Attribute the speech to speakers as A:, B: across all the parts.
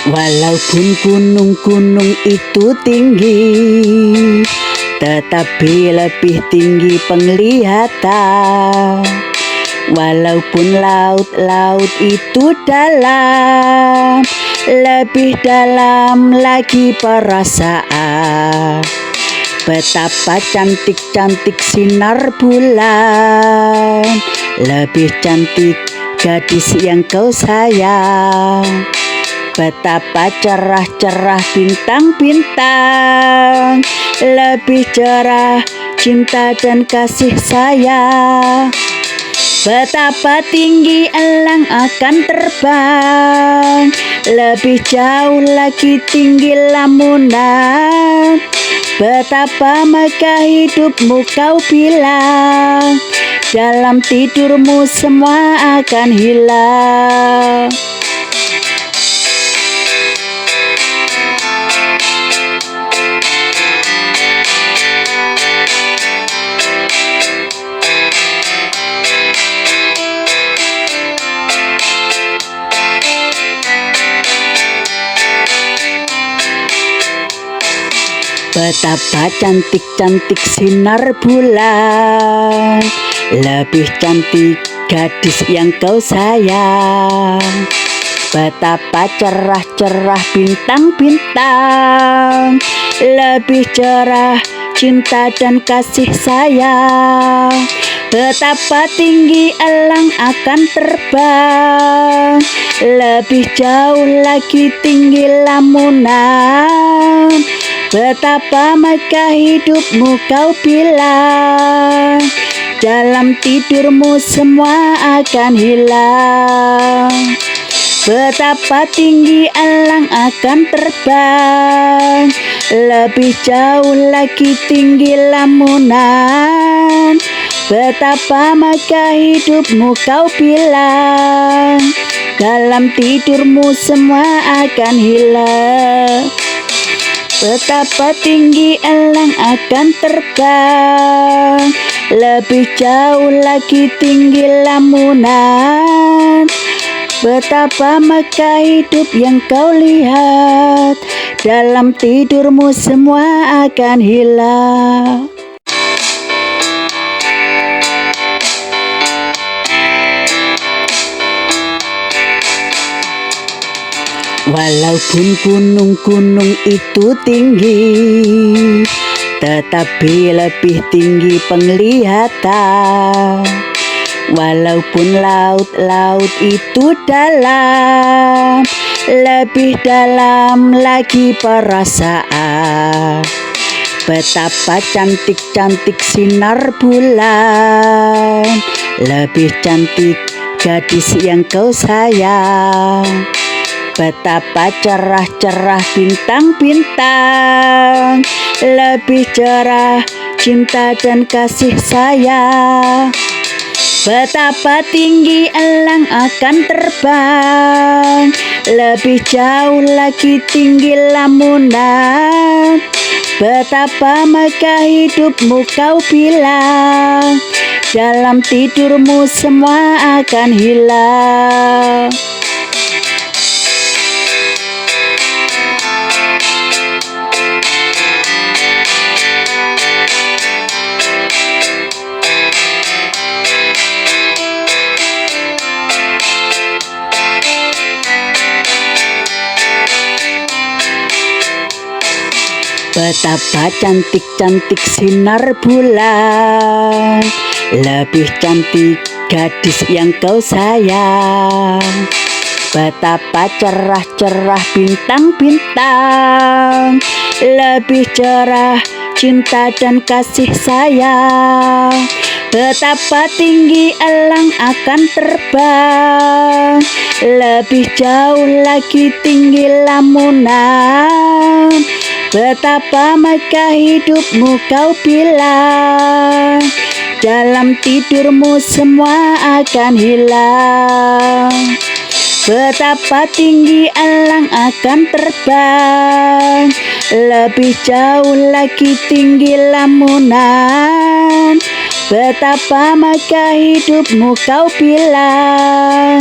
A: Walaupun gunung-gunung itu tinggi, tetapi lebih tinggi penglihatan. Walaupun laut-laut itu dalam, lebih dalam lagi perasaan. Betapa cantik-cantik sinar bulan, lebih cantik gadis yang kau sayang. Betapa cerah-cerah bintang-bintang, lebih cerah cinta dan kasih sayang. Betapa tinggi elang akan terbang, lebih jauh lagi tinggi lamunan. Betapa megah hidupmu kau bilang, dalam tidurmu semua akan hilang. Betapa cantik-cantik sinar bulan, lebih cantik gadis yang kau sayang. Betapa cerah-cerah bintang-bintang, lebih cerah cinta dan kasih sayang. Betapa tinggi elang akan terbang, lebih jauh lagi tinggi lamunan. Betapa megah hidupmu kau bilang, dalam tidurmu semua akan hilang. Betapa tinggi elang akan terbang, lebih jauh lagi tinggi lamunan. Betapa megah hidupmu kau bilang, dalam tidurmu semua akan hilang. Betapa tinggi elang akan terbang, lebih jauh lagi tinggi lamunan. Betapa megah hidup yang kau lihat, dalam tidurmu semua akan hilang. Walaupun gunung-gunung itu tinggi, tetapi lebih tinggi penglihatan. Walaupun laut-laut itu dalam, lebih dalam lagi perasaan. Betapa cantik-cantik sinar bulan, lebih cantik gadis yang kau sayang. Betapa cerah-cerah bintang-bintang, lebih cerah cinta dan kasih sayang. Betapa tinggi elang akan terbang, lebih jauh lagi tinggi lamunan. Betapa megah hidupmu kau bilang, dalam tidurmu semua akan hilang. Betapa cantik-cantik sinar bulan, lebih cantik gadis yang kau sayang. Betapa cerah-cerah bintang-bintang, lebih cerah cinta dan kasih sayang. Betapa tinggi elang akan terbang, lebih jauh lagi tinggi lamunan. Betapa megah hidupmu kau bilang, dalam tidurmu semua akan hilang. Betapa tinggi elang akan terbang, lebih jauh lagi tinggi lamunan. Betapa megah hidupmu kau bilang,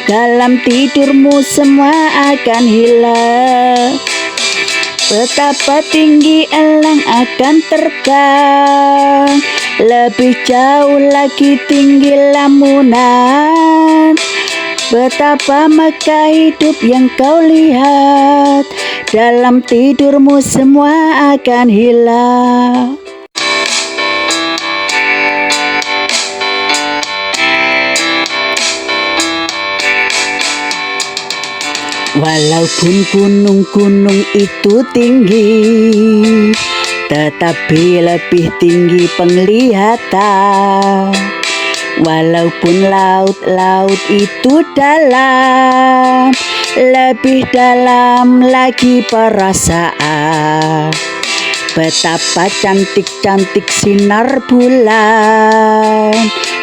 A: dalam tidurmu semua akan hilang. Betapa tinggi elang akan terbang, lebih jauh lagi tinggi lamunan. Betapa megah hidup yang kau lihat, dalam tidurmu semua akan hilang. Walaupun gunung-gunung itu tinggi, tetapi lebih tinggi penglihatan. Walaupun laut-laut itu dalam, lebih dalam lagi perasaan. Betapa cantik-cantik sinar bulan,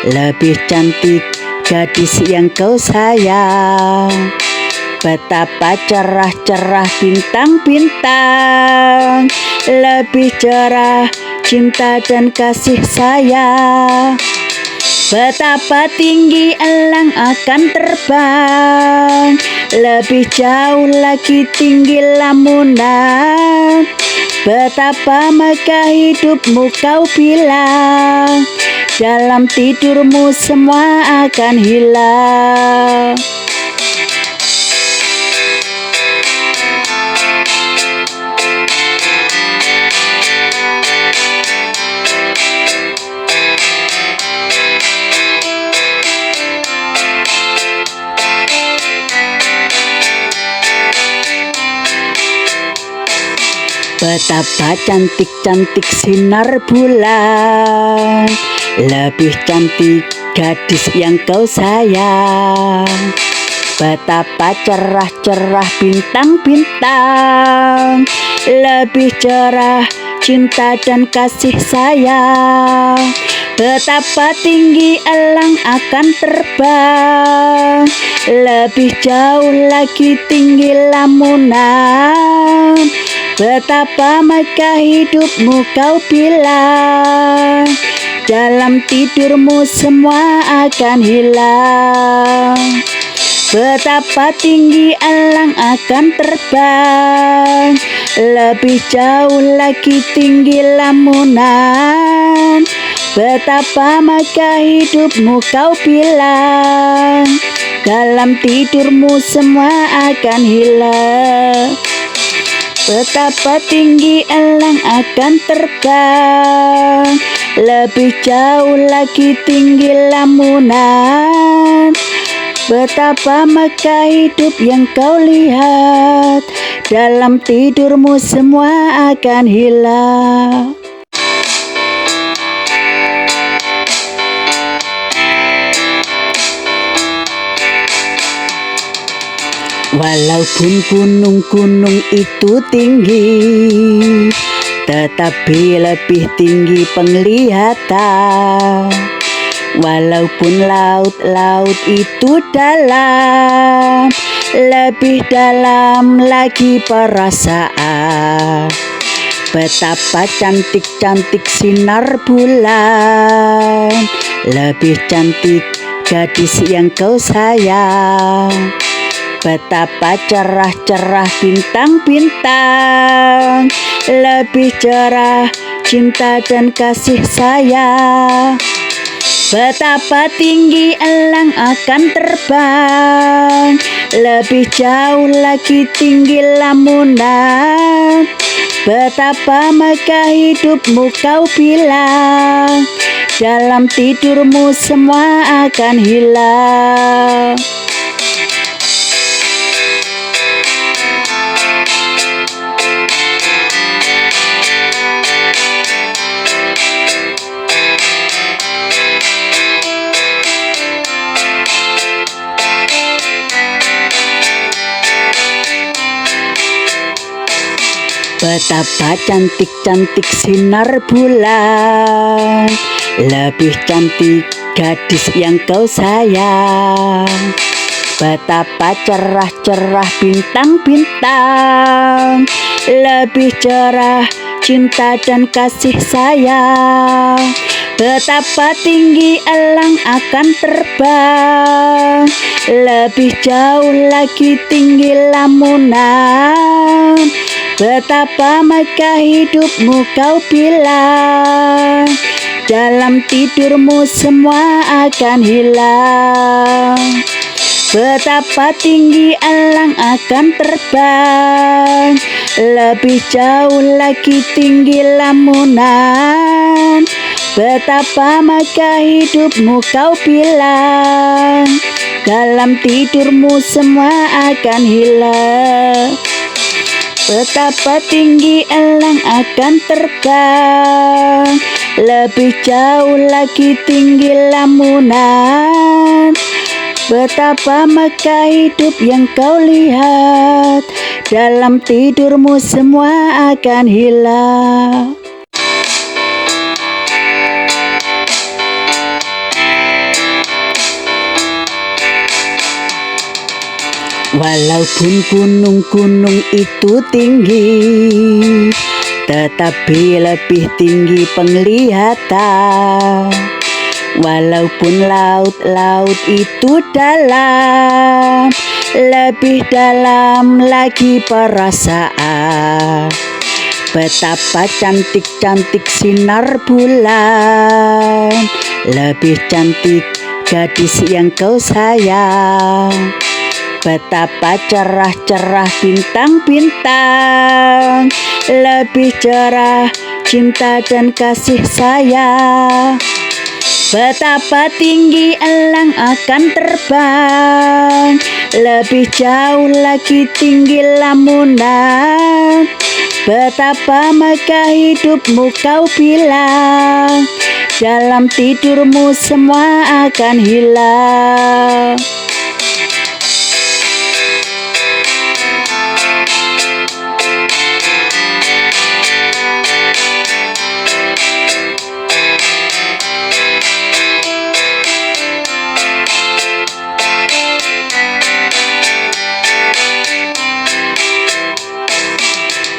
A: lebih cantik gadis yang kau sayang. Betapa cerah-cerah bintang-bintang, lebih cerah cinta dan kasih sayang. Betapa tinggi elang akan terbang, lebih jauh lagi tinggi lamunan. Betapa megah hidupmu kau bilang, dalam tidurmu semua akan hilang. Betapa cantik-cantik sinar bulan, lebih cantik gadis yang kau sayang. Betapa cerah-cerah bintang-bintang, lebih cerah cinta dan kasih sayang. Betapa tinggi elang akan terbang, lebih jauh lagi tinggi lamunan. Betapa megah hidupmu kau bilang, dalam tidurmu semua akan hilang. Betapa tinggi elang akan terbang, lebih jauh lagi tinggi lamunan. Betapa megah hidupmu kau bilang, dalam tidurmu semua akan hilang. Betapa tinggi elang akan terbang, lebih jauh lagi tinggi lamunan. Betapa megah hidup yang kau lihat, dalam tidurmu semua akan hilang. Walaupun gunung-gunung itu tinggi, tetapi lebih tinggi penglihatan. Walaupun laut-laut itu dalam, lebih dalam lagi perasaan. Betapa cantik-cantik sinar bulan, lebih cantik gadis yang kau sayang. Betapa cerah-cerah bintang-bintang, lebih cerah cinta dan kasih sayang. Betapa tinggi elang akan terbang, lebih jauh lagi tinggi lamunan. Betapa megah hidupmu kau bilang, dalam tidurmu semua akan hilang. Betapa cantik-cantik sinar bulan, lebih cantik gadis yang kau sayang. Betapa cerah-cerah bintang-bintang, lebih cerah cinta dan kasih sayang. Betapa tinggi elang akan terbang, Lebih jauh lagi tinggi lamunan, betapa megah hidupmu kau bilang. Dalam tidurmu semua akan hilang. Betapa tinggi elang akan terbang, lebih jauh lagi tinggi lamunan. Betapa megah hidupmu kau bilang. Dalam tidurmu semua akan hilang. Betapa tinggi elang akan terbang, lebih jauh lagi tinggi lamunan. Betapa megah hidup yang kau lihat. Dalam tidurmu semua akan hilang. Walaupun gunung-gunung itu tinggi, tetapi lebih tinggi penglihatan. Walaupun laut-laut itu dalam, lebih dalam lagi perasaan. Betapa cantik-cantik sinar bulan, lebih cantik gadis yang kau sayang. Betapa cerah-cerah bintang-bintang, lebih cerah cinta dan kasih sayang. Betapa tinggi elang akan terbang, lebih jauh lagi tinggi lamunan. Betapa megah hidupmu kau bilang. Dalam tidurmu semua akan hilang.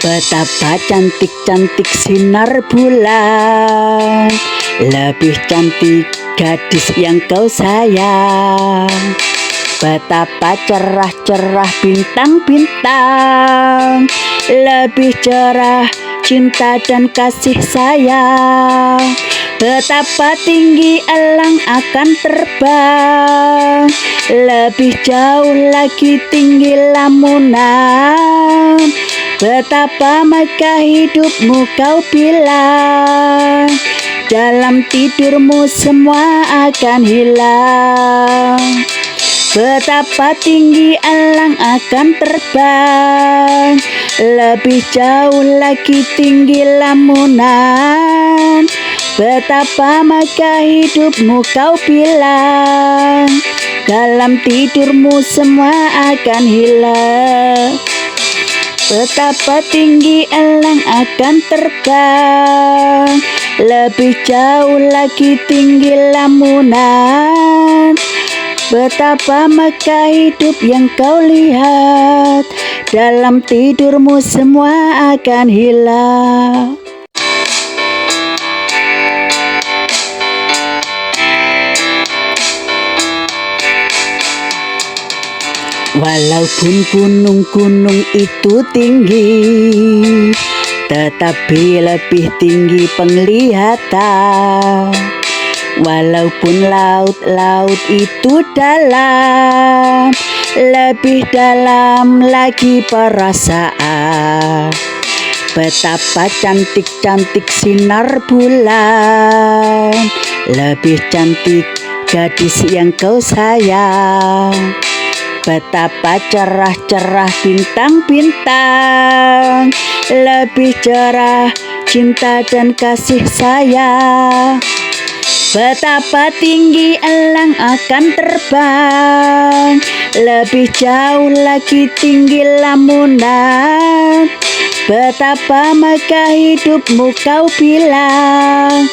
A: Betapa cantik-cantik sinar bulan, lebih cantik gadis yang kau sayang. Betapa cerah-cerah bintang-bintang, lebih cerah cinta dan kasih sayang. Betapa tinggi elang akan terbang, lebih jauh lagi tinggi lamunan. Betapa megah hidupmu kau bilang. Dalam tidurmu semua akan hilang. Betapa tinggi elang akan terbang, lebih jauh lagi tinggi lamunan. Betapa megah hidupmu kau bilang. Dalam tidurmu semua akan hilang. Betapa tinggi elang akan terbang, lebih jauh lagi tinggi lamunan. Betapa megah hidup yang kau lihat. Dalam tidurmu semua akan hilang. Walaupun gunung-gunung itu tinggi, tetapi lebih tinggi penglihatan. Walaupun laut-laut itu dalam, lebih dalam lagi perasaan. Betapa cantik-cantik sinar bulan, lebih cantik gadis yang kau sayang. Betapa cerah-cerah bintang-bintang, lebih cerah cinta dan kasih sayang. Betapa tinggi elang akan terbang, lebih jauh lagi tinggi lamunan. Betapa megah hidupmu kau bilang.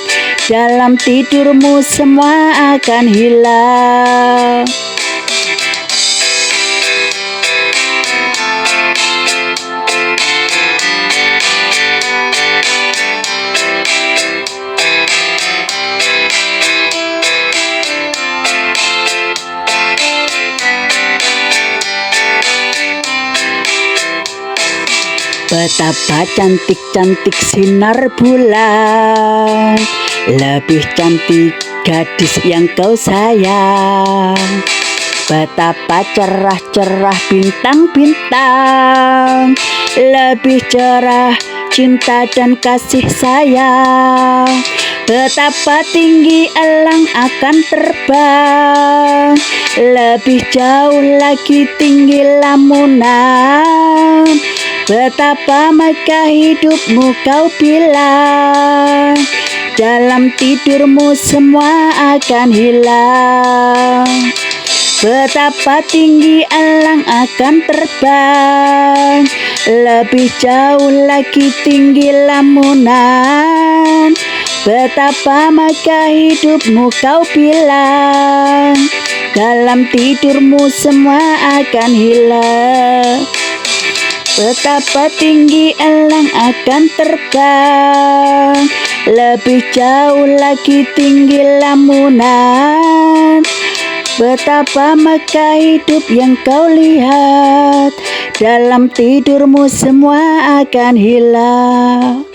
A: Dalam tidurmu semua akan hilang. Betapa cantik-cantik sinar bulan, lebih cantik gadis yang kau sayang. Betapa cerah-cerah bintang-bintang, lebih cerah cinta dan kasih sayang. Betapa tinggi elang akan terbang, lebih jauh lagi tinggi lamunan. Betapa megah hidupmu kau bilang, dalam tidurmu semua akan hilang. Betapa tinggi elang akan terbang, lebih jauh lagi tinggi lamunan. Betapa megah hidupmu kau bilang, dalam tidurmu semua akan hilang. Betapa tinggi elang akan terbang, lebih jauh lagi tinggi lamunan. Betapa megah hidup yang kau lihat, dalam tidurmu semua akan hilang.